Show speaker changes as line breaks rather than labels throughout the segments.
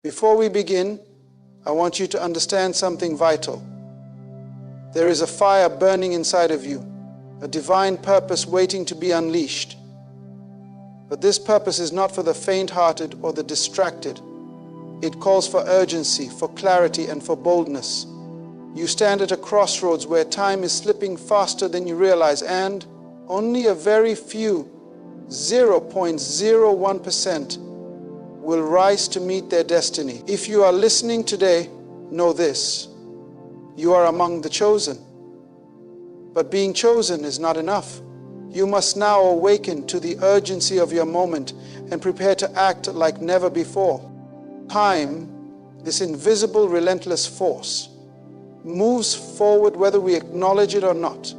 Before we begin, I want you to understand something vital. There is a fire burning inside of you, a divine purpose waiting to be unleashed. But this purpose is not for the faint-hearted or the distracted. It calls for urgency, for clarity, and for boldness. You stand at a crossroads where time is slipping faster than you realize, and only a very few, 0.01%, will rise to meet their destiny. If you are listening today, know this: you are among the chosen. But being chosen is not enough. You must now awaken to the urgency of your moment and prepare to act like never before. Time, this invisible, relentless force, moves forward whether we acknowledge it or not.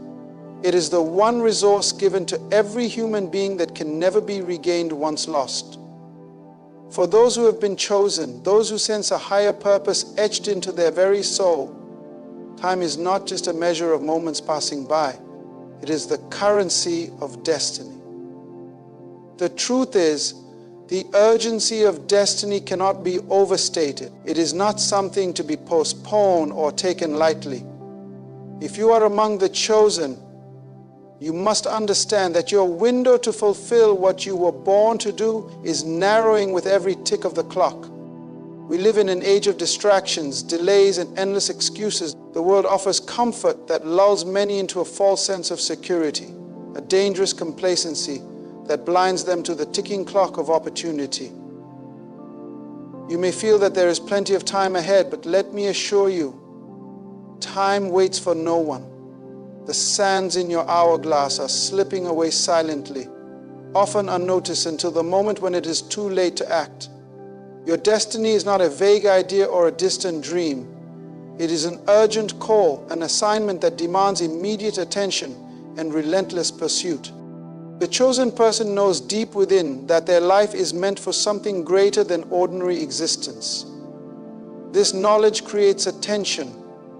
It is the one resource given to every human being that can never be regained once lost. For those who have been chosen, those who sense a higher purpose etched into their very soul, time is not just a measure of moments passing by. It is the currency of destiny. The truth is, the urgency of destiny cannot be overstated. It is not something to be postponed or taken lightly. If you are among the chosen, you must understand that your window to fulfill what you were born to do is narrowing with every tick of the clock. We live in an age of distractions, delays, and endless excuses. The world offers comfort that lulls many into a false sense of security, a dangerous complacency that blinds them to the ticking clock of opportunity. You may feel that there is plenty of time ahead, but let me assure you, time waits for no one. The sands in your hourglass are slipping away silently, often unnoticed until the moment when it is too late to act. Your destiny is not a vague idea or a distant dream. It is an urgent call, an assignment that demands immediate attention and relentless pursuit. The chosen person knows deep within that their life is meant for something greater than ordinary existence. This knowledge creates a tension,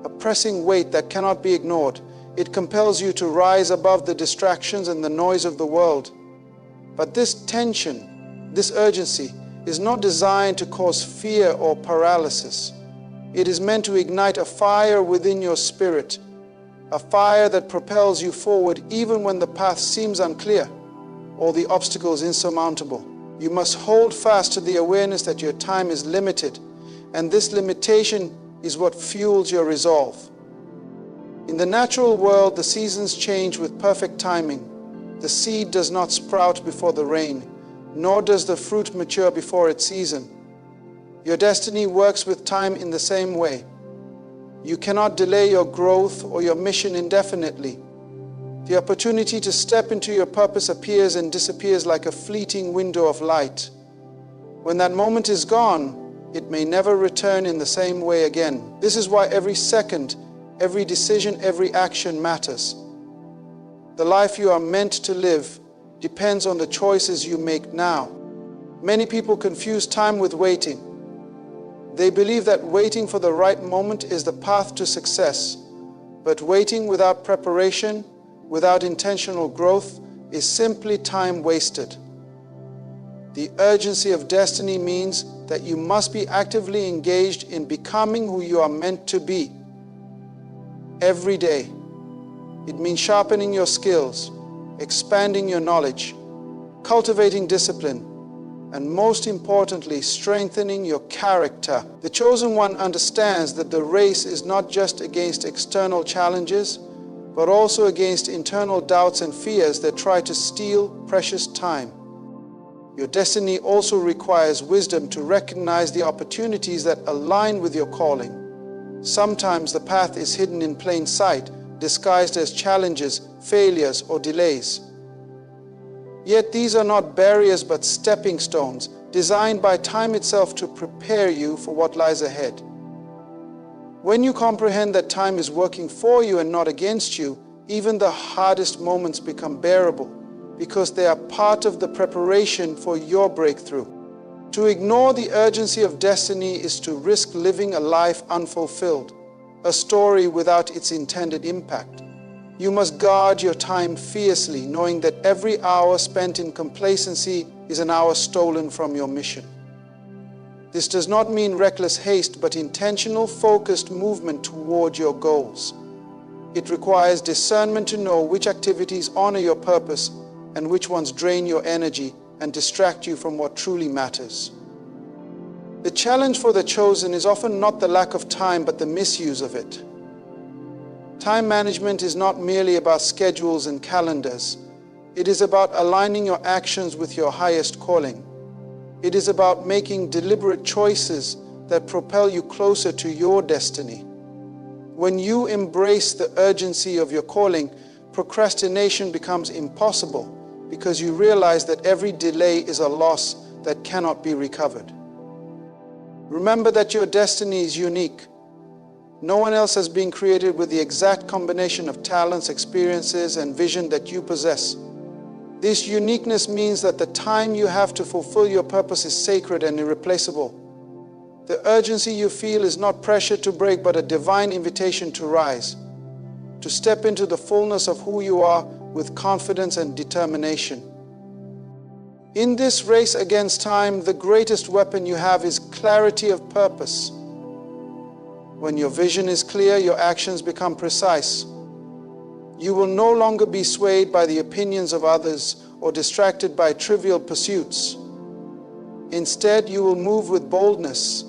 a pressing weight that cannot be ignored. It compels you to rise above the distractions and the noise of the world. But this tension, this urgency, is not designed to cause fear or paralysis. It is meant to ignite a fire within your spirit, a fire that propels you forward even when the path seems unclear or the obstacles insurmountable. You must hold fast to the awareness that your time is limited, and this limitation is what fuels your resolve. In the natural world, the seasons change with perfect timing. The seed does not sprout before the rain, nor does the fruit mature before its season. Your destiny works with time in the same way. You cannot delay your growth or your mission indefinitely. The opportunity to step into your purpose appears and disappears like a fleeting window of light. When that moment is gone, it may never return in the same way again. This is why every second, every decision, every action matters. The life you are meant to live depends on the choices you make now. Many people confuse time with waiting. They believe that waiting for the right moment is the path to success. But waiting without preparation, without intentional growth, is simply time wasted. The urgency of destiny means that you must be actively engaged in becoming who you are meant to be. Every day. It means sharpening your skills, expanding your knowledge, cultivating discipline, and most importantly, strengthening your character. The chosen one understands that the race is not just against external challenges, but also against internal doubts and fears that try to steal precious time. Your destiny also requires wisdom to recognize the opportunities that align with your calling. Sometimes the path is hidden in plain sight, disguised as challenges, failures, or delays. Yet these are not barriers but stepping stones, designed by time itself to prepare you for what lies ahead. When you comprehend that time is working for you and not against you, even the hardest moments become bearable, because they are part of the preparation for your breakthrough. To ignore the urgency of destiny is to risk living a life unfulfilled, a story without its intended impact. You must guard your time fiercely, knowing that every hour spent in complacency is an hour stolen from your mission. This does not mean reckless haste, but intentional, focused movement toward your goals. It requires discernment to know which activities honor your purpose and which ones drain your energy and distract you from what truly matters. The challenge for the chosen is often not the lack of time, but the misuse of it. Time management is not merely about schedules and calendars. It is about aligning your actions with your highest calling. It is about making deliberate choices that propel you closer to your destiny. When you embrace the urgency of your calling, procrastination becomes impossible because you realize that every delay is a loss that cannot be recovered. Remember that your destiny is unique. No one else has been created with the exact combination of talents, experiences, and vision that you possess. This uniqueness means that the time you have to fulfill your purpose is sacred and irreplaceable. The urgency you feel is not pressure to break, but a divine invitation to rise, to step into the fullness of who you are with confidence and determination. In this race against time, the greatest weapon you have is clarity of purpose. When your vision is clear, your actions become precise. You will no longer be swayed by the opinions of others or distracted by trivial pursuits. Instead, you will move with boldness,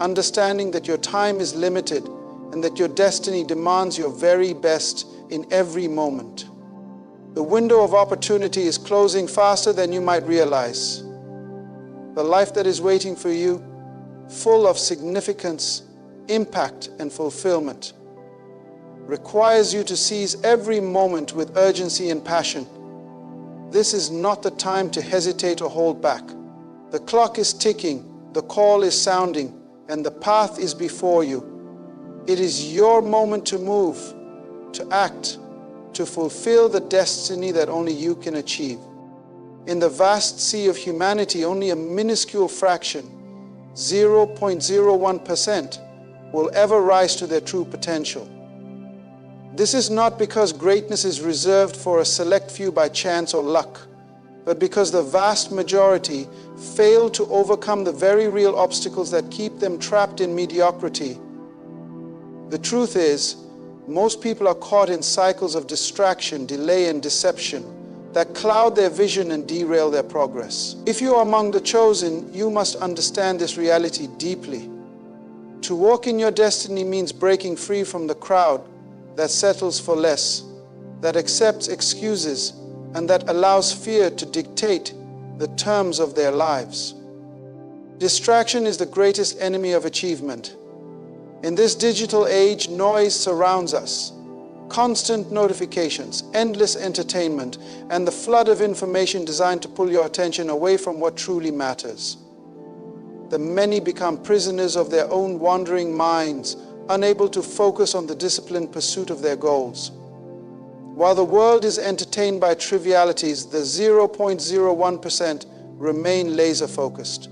understanding that your time is limited and that your destiny demands your very best in every moment. The window of opportunity is closing faster than you might realize. The life that is waiting for you, full of significance, impact, and fulfillment, requires you to seize every moment with urgency and passion. This is not the time to hesitate or hold back. The clock is ticking, the call is sounding, and the path is before you. It is your moment to move, to act, to fulfill the destiny that only you can achieve. In the vast sea of humanity, only a minuscule fraction, 0.01%, will ever rise to their true potential. This is not because greatness is reserved for a select few by chance or luck, but because the vast majority fail to overcome the very real obstacles that keep them trapped in mediocrity. The truth is, most people are caught in cycles of distraction, delay, and deception that cloud their vision and derail their progress. If you are among the chosen, you must understand this reality deeply. To walk in your destiny means breaking free from the crowd that settles for less, that accepts excuses, and that allows fear to dictate the terms of their lives. Distraction is the greatest enemy of achievement. In this digital age, noise surrounds us. Constant notifications, endless entertainment, and the flood of information designed to pull your attention away from what truly matters. The many become prisoners of their own wandering minds, unable to focus on the disciplined pursuit of their goals. While the world is entertained by trivialities, the 0.01% remain laser-focused.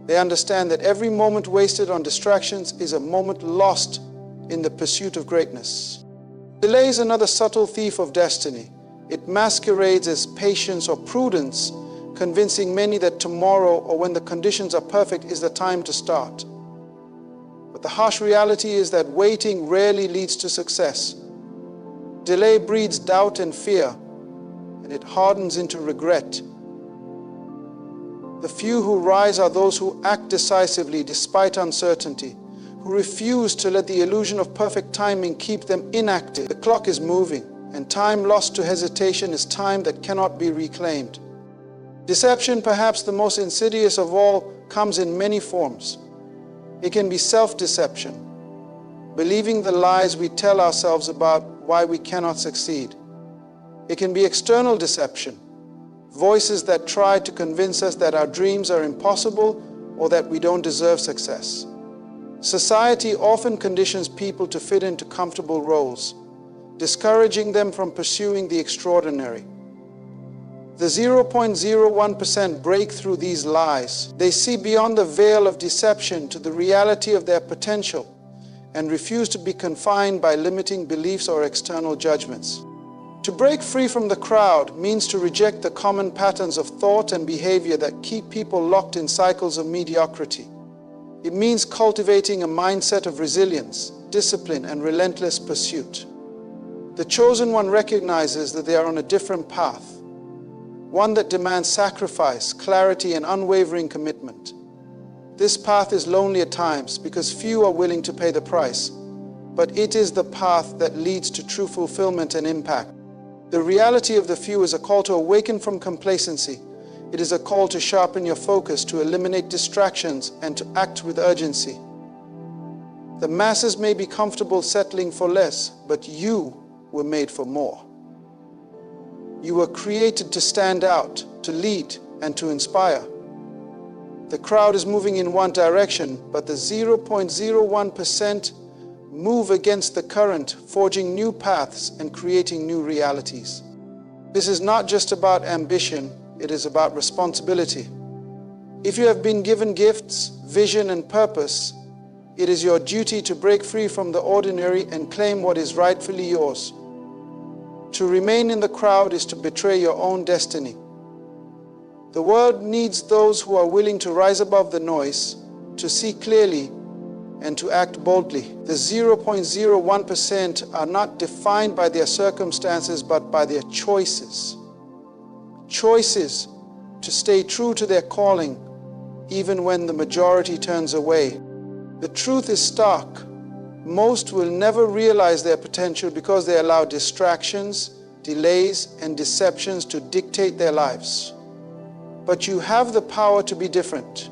They understand that every moment wasted on distractions is a moment lost in the pursuit of greatness. Delay is another subtle thief of destiny. It masquerades as patience or prudence, convincing many that tomorrow or when the conditions are perfect is the time to start. But the harsh reality is that waiting rarely leads to success. Delay breeds doubt and fear, and it hardens into regret. The few who rise are those who act decisively despite uncertainty, who refuse to let the illusion of perfect timing keep them inactive. The clock is moving, and time lost to hesitation is time that cannot be reclaimed. Deception, perhaps the most insidious of all, comes in many forms. It can be self-deception, believing the lies we tell ourselves about why we cannot succeed. It can be external deception, voices that try to convince us that our dreams are impossible or that we don't deserve success. Society often conditions people to fit into comfortable roles, discouraging them from pursuing the extraordinary. The 0.01% break through these lies. They see beyond the veil of deception to the reality of their potential and refuse to be confined by limiting beliefs or external judgments. To break free from the crowd means to reject the common patterns of thought and behavior that keep people locked in cycles of mediocrity. It means cultivating a mindset of resilience, discipline, and relentless pursuit. The chosen one recognizes that they are on a different path, one that demands sacrifice, clarity, and unwavering commitment. This path is lonely at times because few are willing to pay the price, but it is the path that leads to true fulfillment and impact. The reality of the few is a call to awaken from complacency. It is a call to sharpen your focus, to eliminate distractions, and to act with urgency. The masses may be comfortable settling for less, but you were made for more. You were created to stand out, to lead, and to inspire. The crowd is moving in one direction, but the 0.01% move against the current, forging new paths and creating new realities. This is not just about ambition, it is about responsibility. If you have been given gifts, vision, and purpose, it is your duty to break free from the ordinary and claim what is rightfully yours. To remain in the crowd is to betray your own destiny. The world needs those who are willing to rise above the noise, to see clearly, and to act boldly. The 0.01% are not defined by their circumstances, but by their choices. Choices to stay true to their calling, even when the majority turns away. The truth is stark. Most will never realize their potential because they allow distractions, delays, and deceptions to dictate their lives. But you have the power to be different.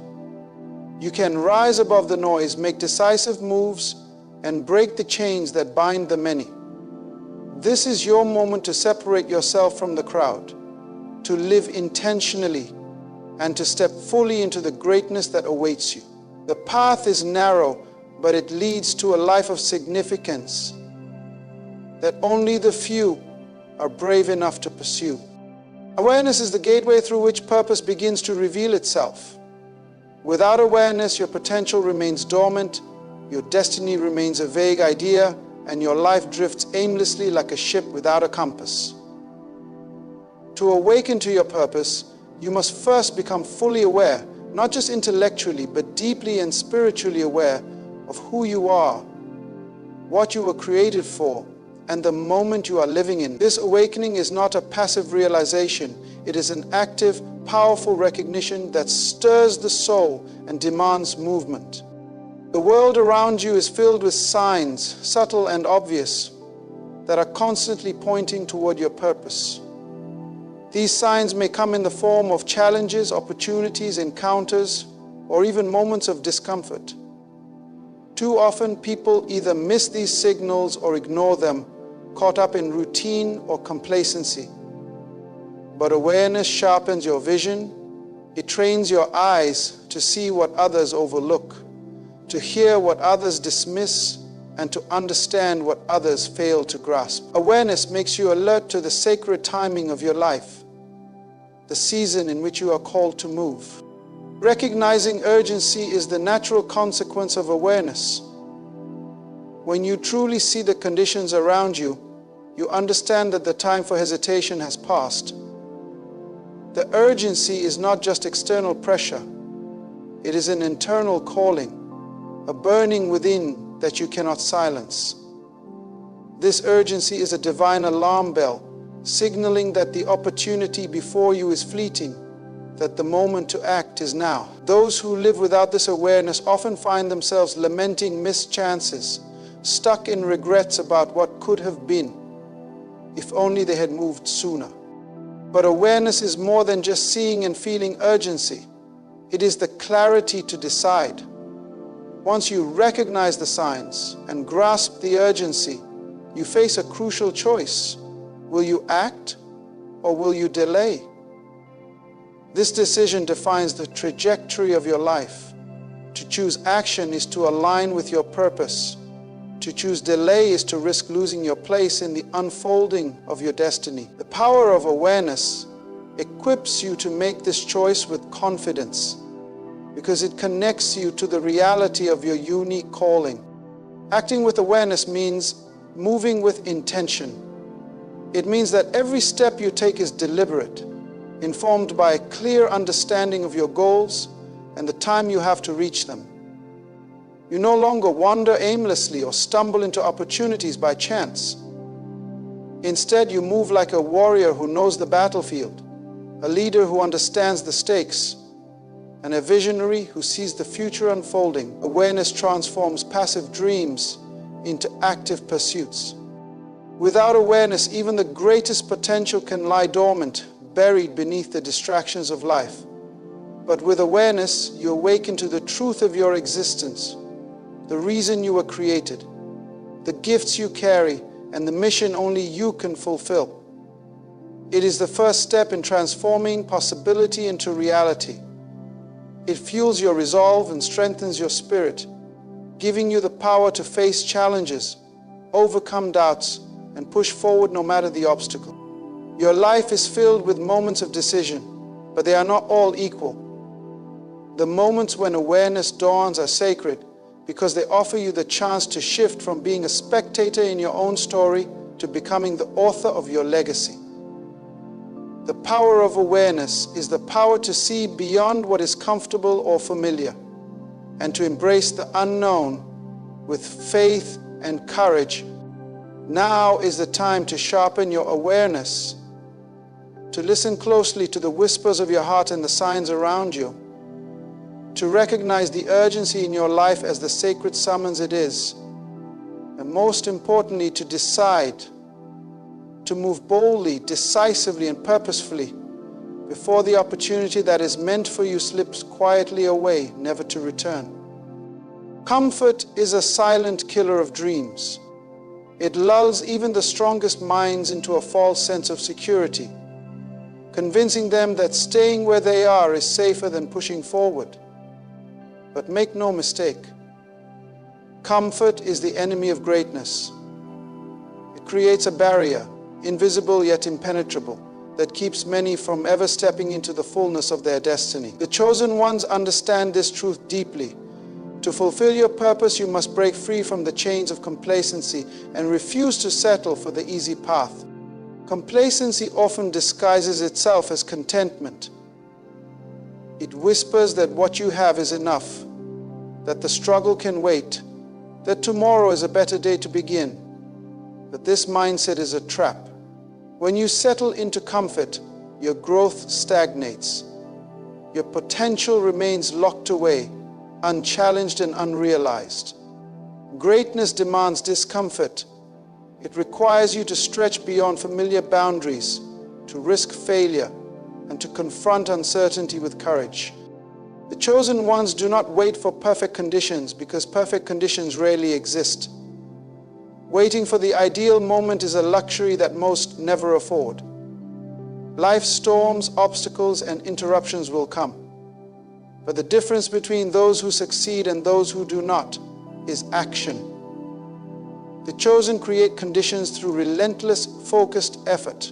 You can rise above the noise, make decisive moves, and break the chains that bind the many. This is your moment to separate yourself from the crowd, to live intentionally, and to step fully into the greatness that awaits you. The path is narrow, but it leads to a life of significance that only the few are brave enough to pursue. Awareness is the gateway through which purpose begins to reveal itself. Without awareness, your potential remains dormant, your destiny remains a vague idea, and your life drifts aimlessly like a ship without a compass. To awaken to your purpose, you must first become fully aware, not just intellectually, but deeply and spiritually aware of who you are, what you were created for, and the moment you are living in. This awakening is not a passive realization. It is an active, powerful recognition that stirs the soul and demands movement. The world around you is filled with signs, subtle and obvious, that are constantly pointing toward your purpose. These signs may come in the form of challenges, opportunities, encounters, or even moments of discomfort. Too often, people either miss these signals or ignore them, caught up in routine or complacency. But awareness sharpens your vision. It trains your eyes to see what others overlook, to hear what others dismiss, and to understand what others fail to grasp. Awareness makes you alert to the sacred timing of your life, the season in which you are called to move. Recognizing urgency is the natural consequence of awareness. When you truly see the conditions around you, you understand that the time for hesitation has passed. The urgency is not just external pressure. It is an internal calling, a burning within that you cannot silence. This urgency is a divine alarm bell, signaling that the opportunity before you is fleeting, that the moment to act is now. Those who live without this awareness often find themselves lamenting missed chances, stuck in regrets about what could have been, if only they had moved sooner. But awareness is more than just seeing and feeling urgency. It is the clarity to decide. Once you recognize the signs and grasp the urgency, you face a crucial choice. Will you act or will you delay? This decision defines the trajectory of your life. To choose action is to align with your purpose. To choose delay is to risk losing your place in the unfolding of your destiny. The power of awareness equips you to make this choice with confidence, because it connects you to the reality of your unique calling. Acting with awareness means moving with intention. It means that every step you take is deliberate, informed by a clear understanding of your goals and the time you have to reach them. You no longer wander aimlessly or stumble into opportunities by chance. Instead, you move like a warrior who knows the battlefield, a leader who understands the stakes, and a visionary who sees the future unfolding. Awareness transforms passive dreams into active pursuits. Without awareness, even the greatest potential can lie dormant, buried beneath the distractions of life. But with awareness, you awaken to the truth of your existence, the reason you were created, the gifts you carry, and the mission only you can fulfill. It is the first step in transforming possibility into reality. It fuels your resolve and strengthens your spirit, giving you the power to face challenges, overcome doubts, and push forward no matter the obstacle. Your life is filled with moments of decision, but they are not all equal. The moments when awareness dawns are sacred because they offer you the chance to shift from being a spectator in your own story to becoming the author of your legacy. The power of awareness is the power to see beyond what is comfortable or familiar and to embrace the unknown with faith and courage. Now is the time to sharpen your awareness, to listen closely to the whispers of your heart and the signs around you, to recognize the urgency in your life as the sacred summons it is, and most importantly, to decide to move boldly, decisively, and purposefully before the opportunity that is meant for you slips quietly away, never to return. Comfort is a silent killer of dreams. It lulls even the strongest minds into a false sense of security, convincing them that staying where they are is safer than pushing forward. But make no mistake, comfort is the enemy of greatness. It creates a barrier, invisible yet impenetrable, that keeps many from ever stepping into the fullness of their destiny. The chosen ones understand this truth deeply. To fulfill your purpose, you must break free from the chains of complacency and refuse to settle for the easy path. Complacency often disguises itself as contentment. It whispers that what you have is enough, that the struggle can wait, that tomorrow is a better day to begin. But this mindset is a trap. When you settle into comfort, your growth stagnates. Your potential remains locked away, unchallenged and unrealized. Greatness demands discomfort. It requires you to stretch beyond familiar boundaries, to risk failure, and to confront uncertainty with courage. The chosen ones do not wait for perfect conditions because perfect conditions rarely exist. Waiting for the ideal moment is a luxury that most never afford. Life's storms, obstacles, and interruptions will come. But the difference between those who succeed and those who do not is action. The chosen create conditions through relentless, focused effort.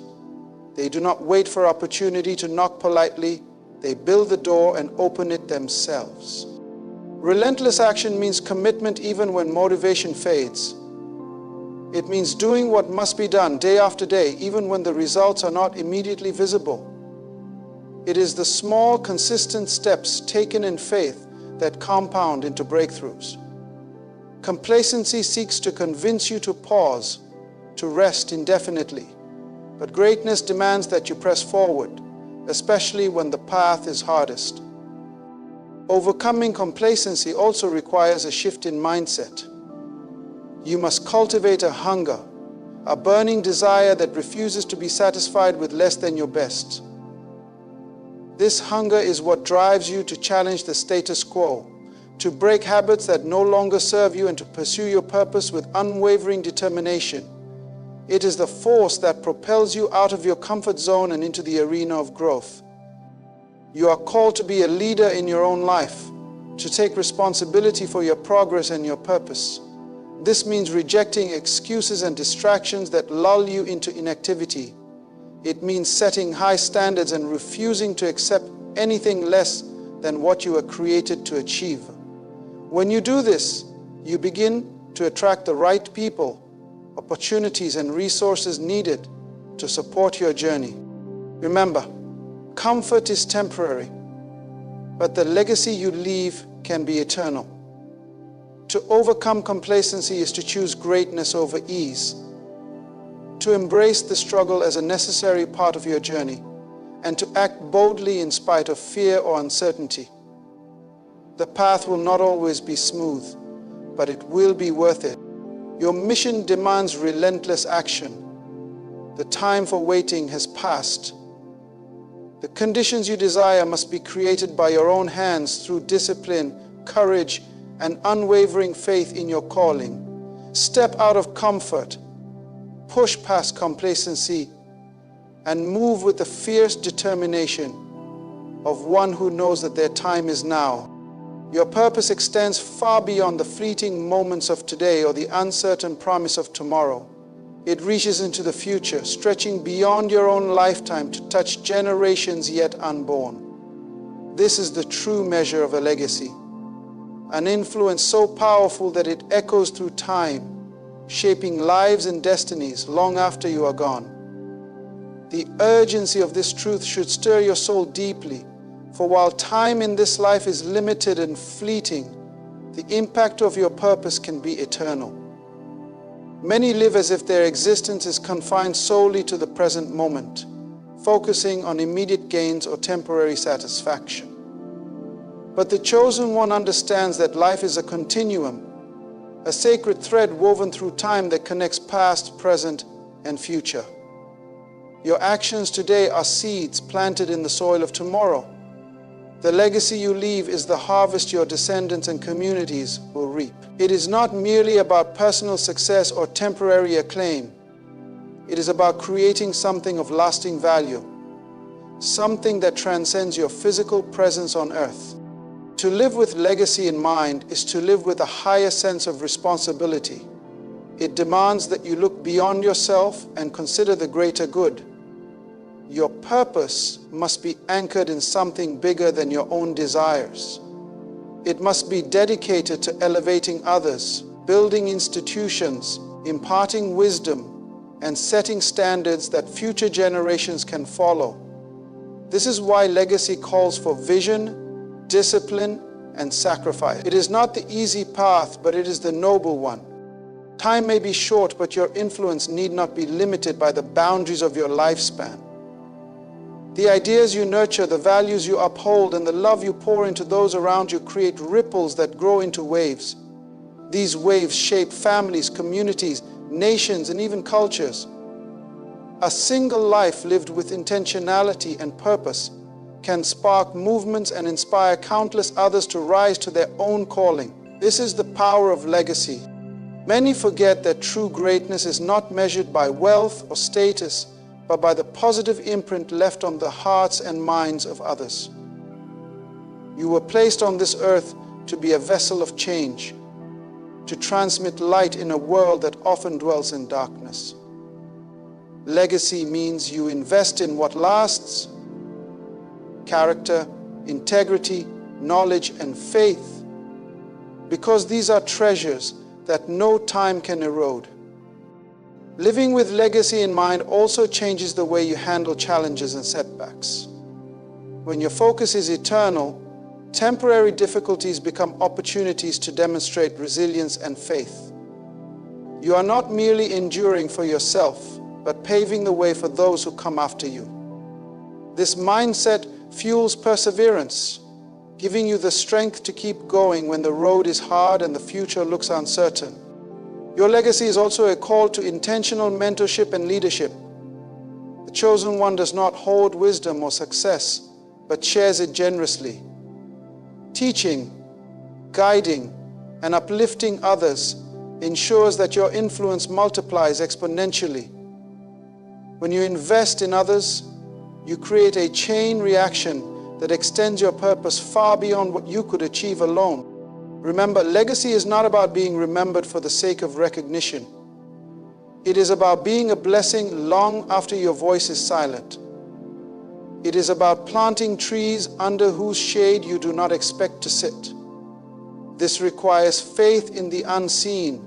They do not wait for opportunity to knock politely. They build the door and open it themselves. Relentless action means commitment even when motivation fades. It means doing what must be done day after day, even when the results are not immediately visible. It is the small, consistent steps taken in faith that compound into breakthroughs. Complacency seeks to convince you to pause, to rest indefinitely. But greatness demands that you press forward, especially when the path is hardest. Overcoming complacency also requires a shift in mindset. You must cultivate a hunger, a burning desire that refuses to be satisfied with less than your best. This hunger is what drives you to challenge the status quo, to break habits that no longer serve you, and to pursue your purpose with unwavering determination. It is the force that propels you out of your comfort zone and into the arena of growth. You are called to be a leader in your own life, to take responsibility for your progress and your purpose. This means rejecting excuses and distractions that lull you into inactivity. It means setting high standards and refusing to accept anything less than what you were created to achieve. When you do this, you begin to attract the right people, opportunities, and resources needed to support your journey. Remember, comfort is temporary, but the legacy you leave can be eternal. To overcome complacency is to choose greatness over ease, to embrace the struggle as a necessary part of your journey, and to act boldly in spite of fear or uncertainty. The path will not always be smooth, but it will be worth it. Your mission demands relentless action. The time for waiting has passed. The conditions you desire must be created by your own hands through discipline, courage, and unwavering faith in your calling. Step out of comfort, push past complacency, and move with the fierce determination of one who knows that their time is now. Your purpose extends far beyond the fleeting moments of today or the uncertain promise of tomorrow. It reaches into the future, stretching beyond your own lifetime to touch generations yet unborn. This is the true measure of a legacy, an influence so powerful that it echoes through time, shaping lives and destinies long after you are gone. The urgency of this truth should stir your soul deeply, for while time in this life is limited and fleeting, the impact of your purpose can be eternal. Many live as if their existence is confined solely to the present moment, focusing on immediate gains or temporary satisfaction. But the chosen one understands that life is a continuum, a sacred thread woven through time that connects past, present, and future. Your actions today are seeds planted in the soil of tomorrow. The legacy you leave is the harvest your descendants and communities will reap. It is not merely about personal success or temporary acclaim. It is about creating something of lasting value, something that transcends your physical presence on earth. To live with legacy in mind is to live with a higher sense of responsibility. It demands that you look beyond yourself and consider the greater good. Your purpose must be anchored in something bigger than your own desires. It must be dedicated to elevating others, building institutions, imparting wisdom, and setting standards that future generations can follow. This is why legacy calls for vision, discipline, and sacrifice. It is not the easy path, but it is the noble one. Time may be short, but your influence need not be limited by the boundaries of your lifespan. The ideas you nurture, the values you uphold, and the love you pour into those around you create ripples that grow into waves. These waves shape families, communities, nations, and even cultures. A single life lived with intentionality and purpose can spark movements and inspire countless others to rise to their own calling. This is the power of legacy. Many forget that true greatness is not measured by wealth or status, but by the positive imprint left on the hearts and minds of others. You were placed on this earth to be a vessel of change, to transmit light in a world that often dwells in darkness. Legacy means you invest in what lasts: character, integrity, knowledge, and faith, because these are treasures that no time can erode. Living with legacy in mind also changes the way you handle challenges and setbacks. When your focus is eternal, temporary difficulties become opportunities to demonstrate resilience and faith. You are not merely enduring for yourself, but paving the way for those who come after you. This mindset fuels perseverance, giving you the strength to keep going when the road is hard and the future looks uncertain. Your legacy is also a call to intentional mentorship and leadership. The chosen one does not hoard wisdom or success, but shares it generously. Teaching, guiding, and uplifting others ensures that your influence multiplies exponentially. When you invest in others, you create a chain reaction that extends your purpose far beyond what you could achieve alone. Remember, legacy is not about being remembered for the sake of recognition. It is about being a blessing long after your voice is silent. It is about planting trees under whose shade you do not expect to sit. This requires faith in the unseen,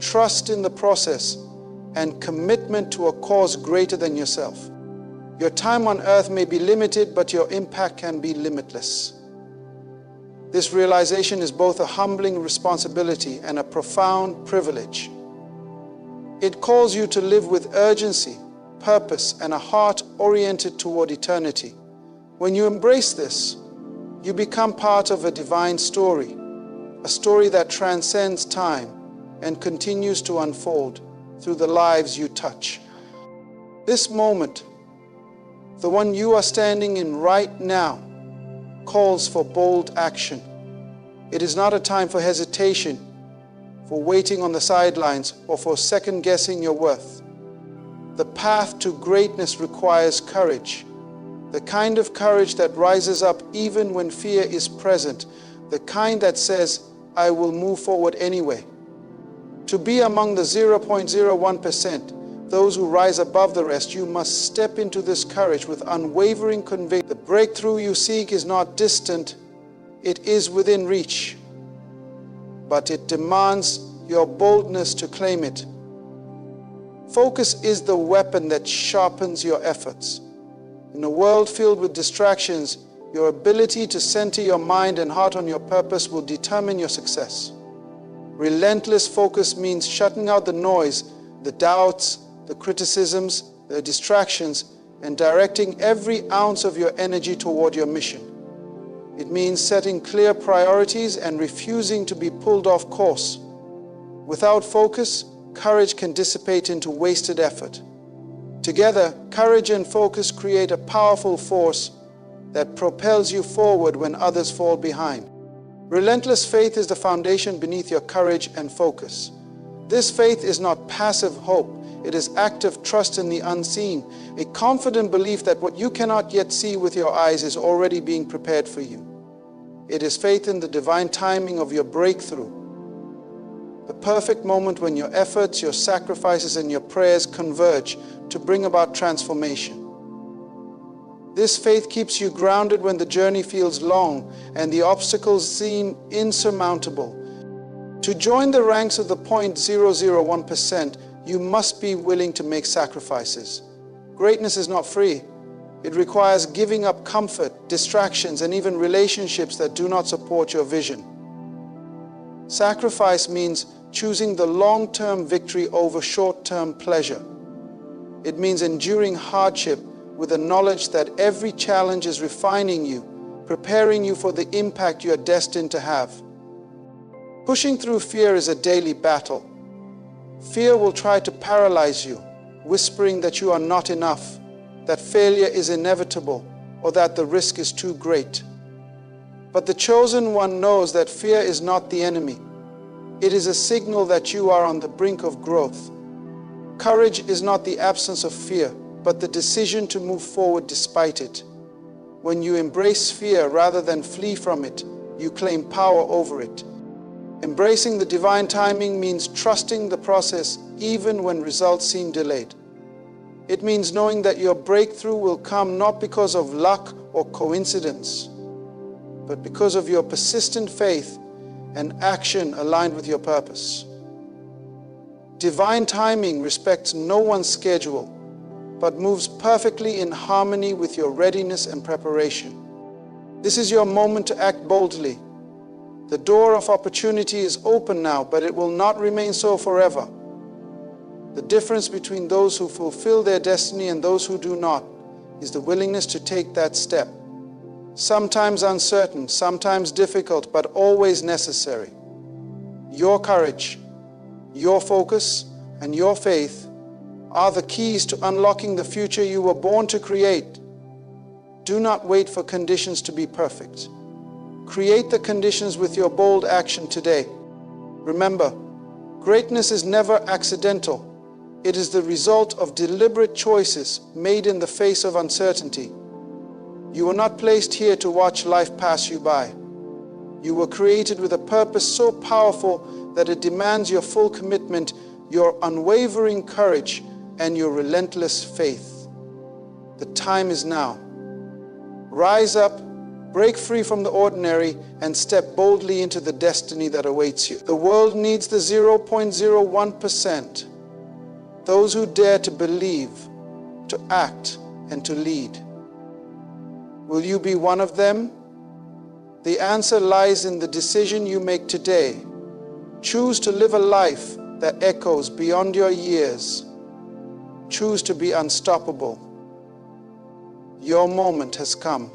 trust in the process, and commitment to a cause greater than yourself. Your time on earth may be limited, but your impact can be limitless. This realization is both a humbling responsibility and a profound privilege. It calls you to live with urgency, purpose, and a heart oriented toward eternity. When you embrace this, you become part of a divine story, a story that transcends time and continues to unfold through the lives you touch. This moment, the one you are standing in right now, calls for bold action. It is not a time for hesitation, for waiting on the sidelines, or for second-guessing your worth. The path to greatness requires courage, the kind of courage that rises up even when fear is present, the kind that says, "I will move forward anyway." To be among the 0.01%, those who rise above the rest, you must step into this courage with unwavering conviction. The breakthrough you seek is not distant, it is within reach, but it demands your boldness to claim it. Focus is the weapon that sharpens your efforts. In a world filled with distractions, your ability to center your mind and heart on your purpose will determine your success. Relentless focus means shutting out the noise, the doubts, the criticisms, the distractions, and directing every ounce of your energy toward your mission. It means setting clear priorities and refusing to be pulled off course. Without focus, courage can dissipate into wasted effort. Together, courage and focus create a powerful force that propels you forward when others fall behind. Relentless faith is the foundation beneath your courage and focus. This faith is not passive hope. It is active trust in the unseen, a confident belief that what you cannot yet see with your eyes is already being prepared for you. It is faith in the divine timing of your breakthrough, the perfect moment when your efforts, your sacrifices, and your prayers converge to bring about transformation. This faith keeps you grounded when the journey feels long and the obstacles seem insurmountable. To join the ranks of the 0.001%, you must be willing to make sacrifices. Greatness is not free. It requires giving up comfort, distractions, and even relationships that do not support your vision. Sacrifice means choosing the long-term victory over short-term pleasure. It means enduring hardship with the knowledge that every challenge is refining you, preparing you for the impact you are destined to have. Pushing through fear is a daily battle. Fear will try to paralyze you, whispering that you are not enough, that failure is inevitable, or that the risk is too great. But the chosen one knows that fear is not the enemy. It is a signal that you are on the brink of growth. Courage is not the absence of fear, but the decision to move forward despite it. When you embrace fear rather than flee from it, you claim power over it. Embracing the divine timing means trusting the process even when results seem delayed. It means knowing that your breakthrough will come not because of luck or coincidence, but because of your persistent faith and action aligned with your purpose. Divine timing respects no one's schedule, but moves perfectly in harmony with your readiness and preparation. This is your moment to act boldly. The door of opportunity is open now, but it will not remain so forever. The difference between those who fulfill their destiny and those who do not is the willingness to take that step. Sometimes uncertain, sometimes difficult, but always necessary. Your courage, your focus, and your faith are the keys to unlocking the future you were born to create. Do not wait for conditions to be perfect. Create the conditions with your bold action today. Remember, greatness is never accidental. It is the result of deliberate choices made in the face of uncertainty. You were not placed here to watch life pass you by. You were created with a purpose so powerful that it demands your full commitment, your unwavering courage, and your relentless faith. The time is now. Rise up, break free from the ordinary, and step boldly into the destiny that awaits you. The world needs the 0.01%. Those who dare to believe, to act, and to lead. Will you be one of them? The answer lies in the decision you make today. Choose to live a life that echoes beyond your years. Choose to be unstoppable. Your moment has come.